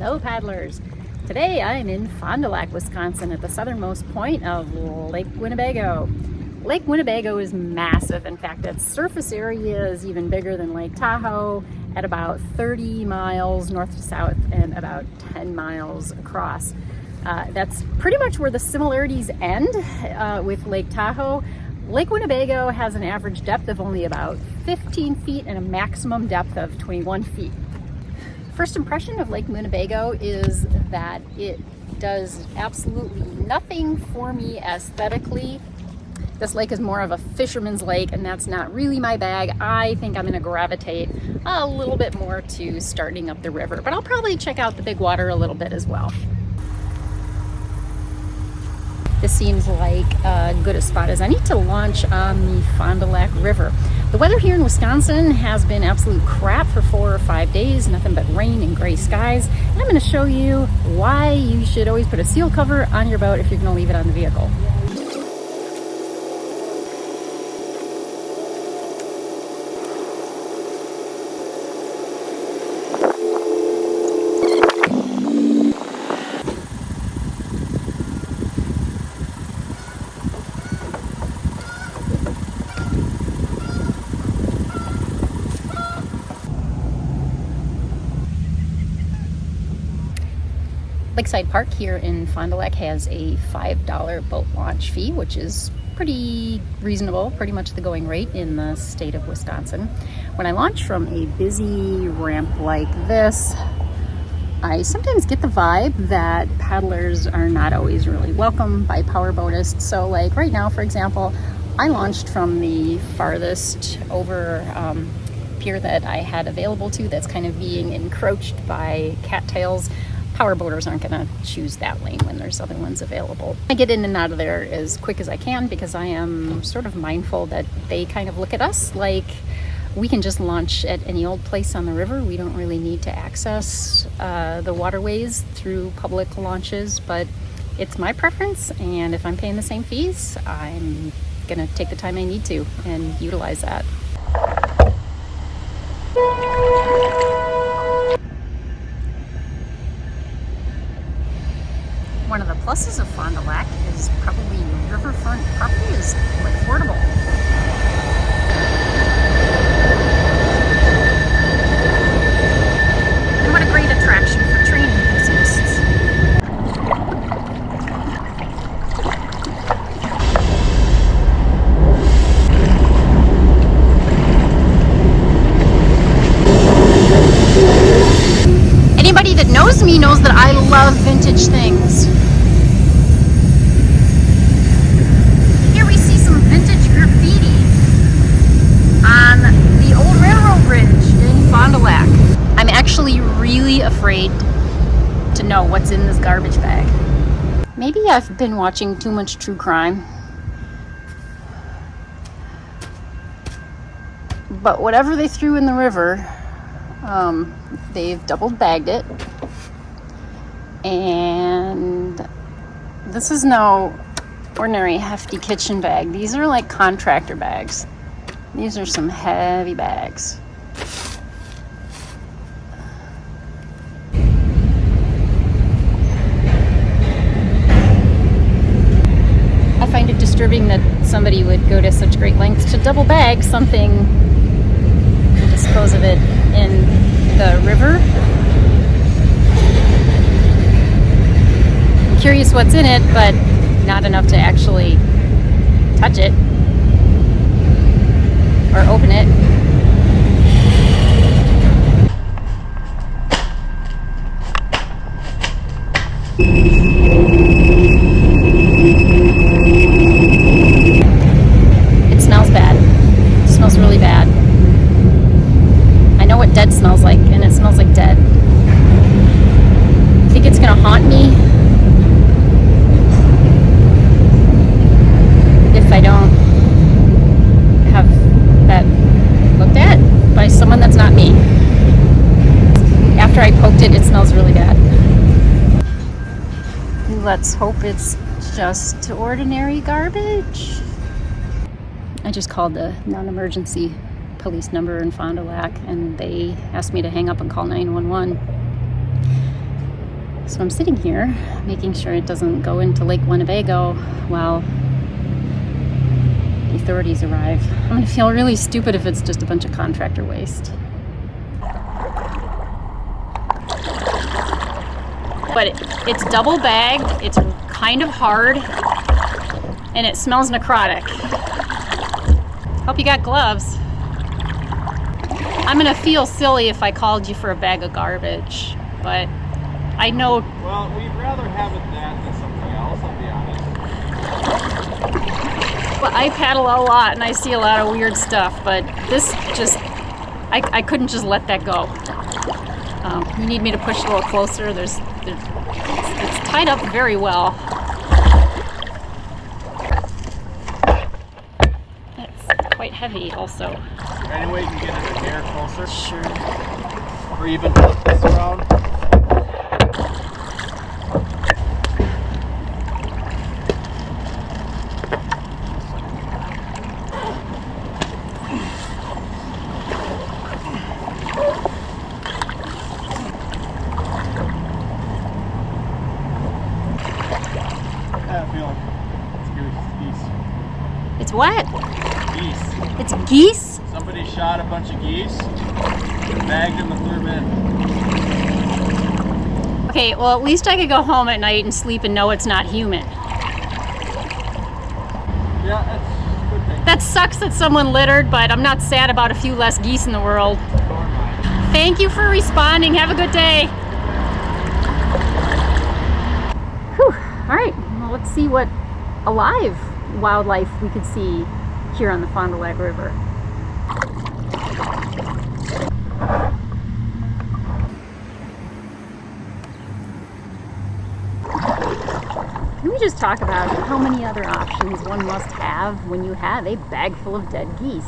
Hello paddlers! Today I'm in Fond du Lac, Wisconsin at the southernmost point of Lake Winnebago. Lake Winnebago is massive. In fact, its surface area is even bigger than Lake Tahoe at about 30 miles north to south and about 10 miles across. That's pretty much where the similarities end with Lake Tahoe. Lake Winnebago has an average depth of only about 15 feet and a maximum depth of 21 feet. First impression of Lake Winnebago is that it does absolutely nothing for me aesthetically. This lake is more of a fisherman's lake, and that's not really my bag. I think I'm going to gravitate a little bit more to starting up the river, but I'll probably check out the big water a little bit as well. This seems like as good a spot as any to launch on the Fond du Lac River. The weather here in Wisconsin has been absolute crap for 4 or 5 days, nothing but rain and gray skies. And I'm going to show you why you should always put a seal cover on your boat if you're going to leave it on the vehicle. Lakeside Park here in Fond du Lac has a $5 boat launch fee, which is pretty reasonable, pretty much the going rate in the state of Wisconsin. When I launch from a busy ramp like this, I sometimes get the vibe that paddlers are not always really welcome by powerboatists. So like right now, for example, I launched from the farthest over pier that I had available to that's kind of being encroached by cattails. Powerboaters aren't going to choose that lane when there's other ones available. I get in and out of there as quick as I can because I am sort of mindful that they kind of look at us like we can just launch at any old place on the river. We don't really need to access the waterways through public launches, but it's my preference, and if I'm paying the same fees, I'm going to take the time I need to and utilize that. One of the pluses of Fond du Lac is probably riverfront property is quite affordable. And what a great attraction for training enthusiasts. Anybody that knows me knows that I love vintage things. Here we see some vintage graffiti on the old railroad bridge in Fond du Lac. I'm actually really afraid to know what's in this garbage bag. Maybe I've been watching too much true crime. But whatever they threw in the river, they've double bagged it, and this is no ordinary hefty kitchen bag. These are like contractor bags. These are some heavy bags. I find it disturbing that somebody would go to such great lengths to double bag something and dispose of it in the river. I'm curious what's in it, but not enough to actually touch it or open it. It smells bad. It smells really bad. I know what dead smells like, and it smells like dead. I think it's gonna haunt me if I don't have that looked at by someone that's not me. After I poked it, it smells really bad. Let's hope it's just ordinary garbage. I just called the non-emergency police number in Fond du Lac, and they asked me to hang up and call 911. So I'm sitting here making sure it doesn't go into Lake Winnebago while the authorities arrive. I'm gonna feel really stupid if it's just a bunch of contractor waste. But it's double bagged, it's kind of hard, and it smells necrotic. Hope you got gloves. I'm gonna feel silly if I called you for a bag of garbage, but I know. Well, we'd rather have it that than something else, I'll be honest. But I paddle a lot and I see a lot of weird stuff, but this just, I couldn't just let that go. You need me to push a little closer. It's tied up very well. It's quite heavy also. Any way you can get it a hair closer? Sure. Or even flip this around? It's what? Geese. It's geese? Somebody shot a bunch of geese, bagged them and threw them in. Okay, well at least I could go home at night and sleep and know it's not human. Yeah, that's a good thing. That sucks that someone littered, but I'm not sad about a few less geese in the world. Thank you for responding. Have a good day. Whew. All right, well, let's see what alive wildlife we could see here on the Fond du Lac River. Can we just talk about how many other options one must have when you have a bag full of dead geese?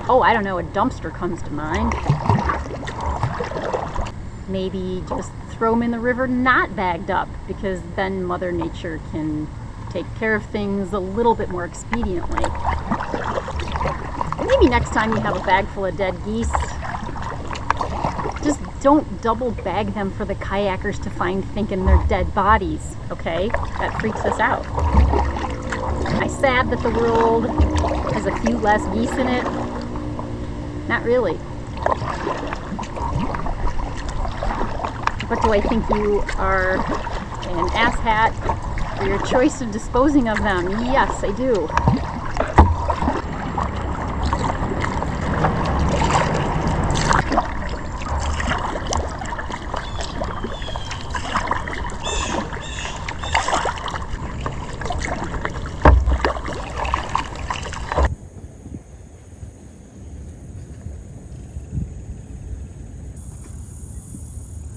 Oh, I don't know, a dumpster comes to mind. Maybe just throw them in the river not bagged up, because then Mother Nature can take care of things a little bit more expediently. Maybe next time you have a bag full of dead geese, just don't double bag them for the kayakers to find thinking they're dead bodies, okay? That freaks us out. Am I sad that the world has a few less geese in it? Not really. But do I think you are an asshat for your choice of disposing of them? Yes, I do.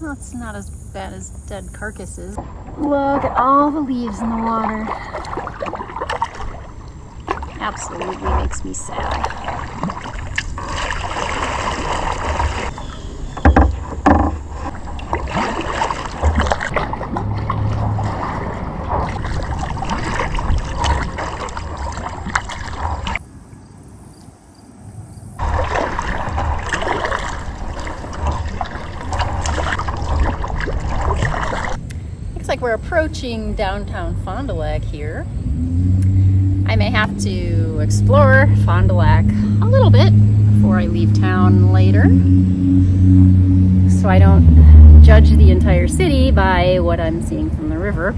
Well, it's not as bad as dead carcasses. Look at all the leaves in the water. Absolutely makes me sad. Like we're approaching downtown Fond du Lac here. I may have to explore Fond du Lac a little bit before I leave town later, so I don't judge the entire city by what I'm seeing from the river.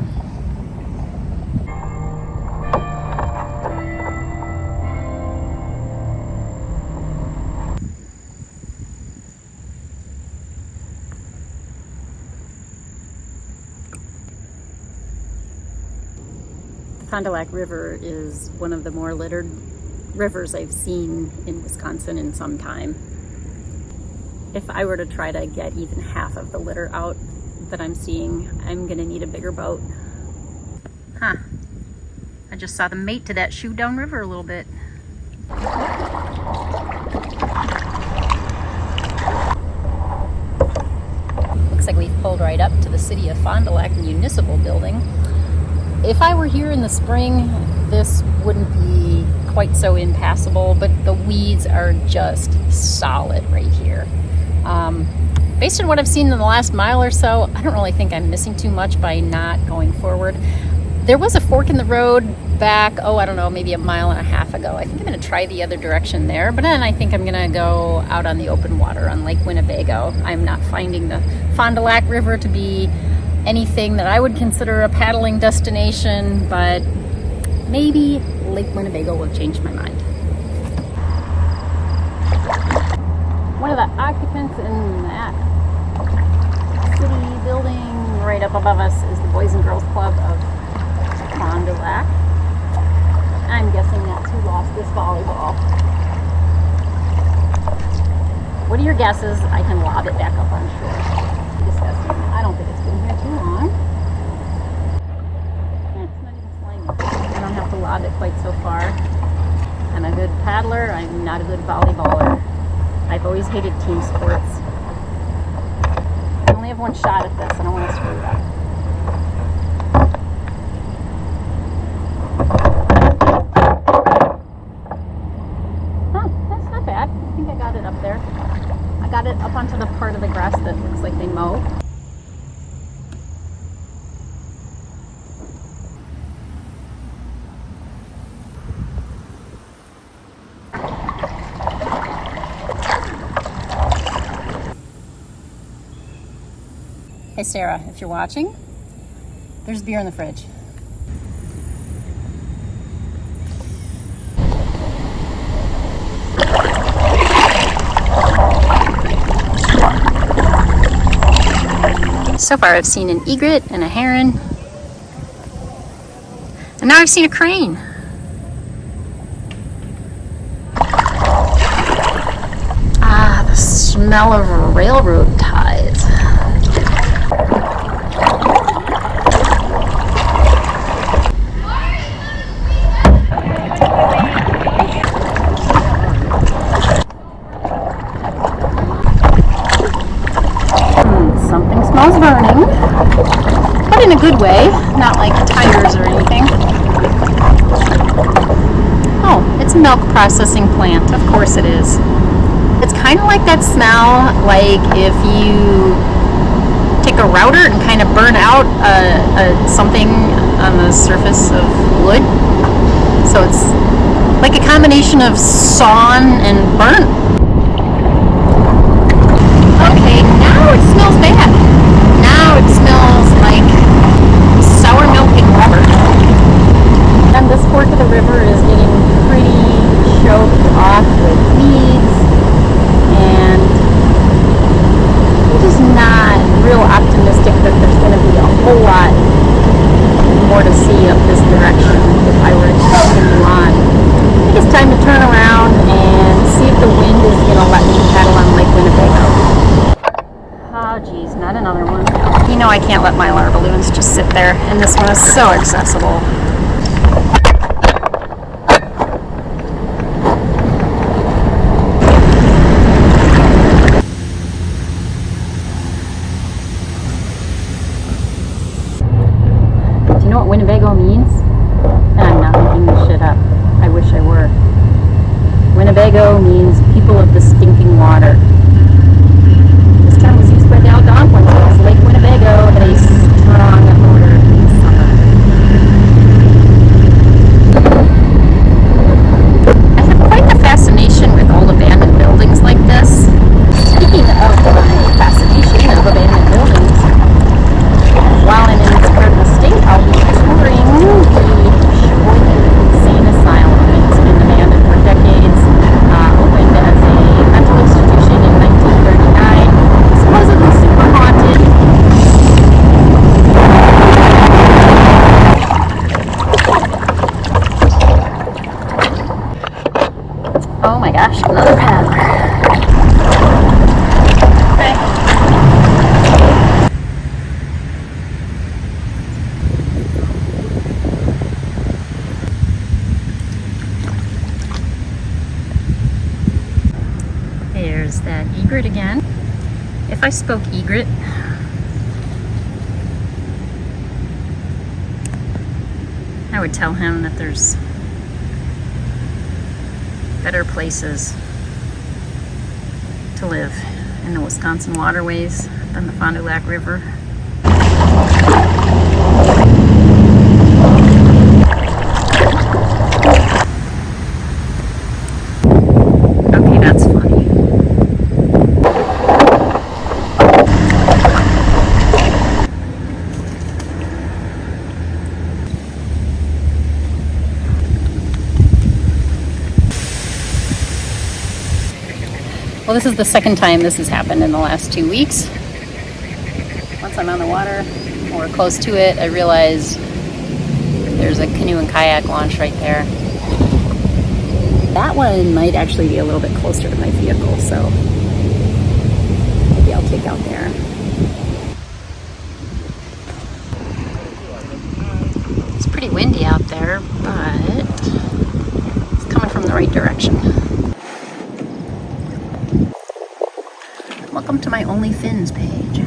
Fond du Lac River is one of the more littered rivers I've seen in Wisconsin in some time. If I were to try to get even half of the litter out that I'm seeing, I'm gonna need a bigger boat. Huh. I just saw the mate to that shoe downriver a little bit. Looks like we've pulled right up to the City of Fond du Lac Municipal Building. If I were here in the spring, this wouldn't be quite so impassable, but the weeds are just solid right here. Based on what I've seen in the last mile or so, I don't really think I'm missing too much by not going forward. There was a fork in the road back, I don't know, maybe a mile and a half ago. I think I'm going to try the other direction there, but then I think I'm going to go out on the open water on Lake Winnebago. I'm not finding the Fond du Lac River to be anything that I would consider a paddling destination, but maybe Lake Winnebago will change my mind. One of the occupants in that city building right up above us is the Boys and Girls Club of Fond du Lac. I'm guessing that's who lost this volleyball. What are your guesses? I can lob it back up on shore. Disgusting. I don't think it's been here too long. It's not even slimy. I don't have to lob it quite so far. I'm a good paddler. I'm not a good volleyballer. I've always hated team sports. I only have one shot at this. I don't want to screw it up. Got it up onto the part of the grass that looks like they mow. Hey Sarah, if you're watching, there's beer in the fridge. So far I've seen an egret and a heron, and now I've seen a crane. Ah, the smell of railroad ties. Something smells burning, but in a good way, not like tires or anything. Oh, it's a milk processing plant. Of course it is. It's kind of like that smell, like if you take a router and kind of burn out something on the surface of wood. So it's like a combination of sawn and burnt. Okay, now it smells bad. Now it smells like sour milk and rubber. And this fork of the river is getting pretty choked off with weeds, and I'm just not real optimistic that there's going to be a whole lot more to see up this direction if I were to continue on. I think it's time to turn around and see if the wind is going to let me paddle on Lake Winnebago. Oh geez, not another one. You know I can't let Mylar balloons just sit there, and this one is so accessible. Do you know what Winnebago means? And I'm not making this shit up. I wish I were. Winnebago means people of the stinking water. This term was used by the Algonquins because Lake Winnebago had a strong odor in the summer. I have quite the fascination with old abandoned buildings like this. Speaking of my fascination of abandoned buildings, while I'm in this part of the state, I'll be touring the Sheboygan Insane Asylum. It's been abandoned for decades, opened as a mental institution in 1939, supposedly super haunted. Oh my gosh, another paddler. Okay. There's that egret again. If I spoke egret, I would tell him that there's better places to live in the Wisconsin waterways than the Fond du Lac River. Okay, that's funny. Well, this is the second time this has happened in the last 2 weeks. Once I'm on the water or close to it, I realize there's a canoe and kayak launch right there. That one might actually be a little bit closer to my vehicle, so maybe I'll take out there. It's pretty windy out there, but it's coming from the right direction. Welcome to my OnlyFins page.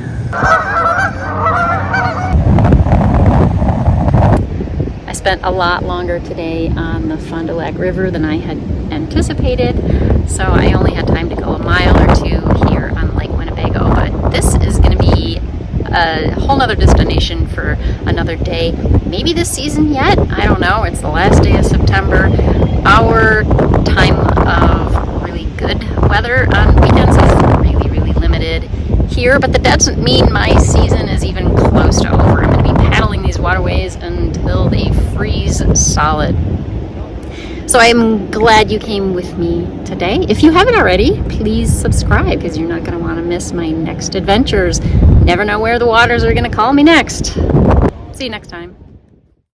I spent a lot longer today on the Fond du Lac River than I had anticipated, so I only had time to go a mile or two here on Lake Winnebago, but this is going to be a whole nother destination for another day. Maybe this season yet? I don't know. It's the last day of September. Our time of really good weather on weekends is really limited here, but that doesn't mean my season is even close to over. I'm going to be paddling these waterways until they freeze solid. So I'm glad you came with me today. If you haven't already, please subscribe because you're not going to want to miss my next adventures. Never know where the waters are going to call me next. See you next time.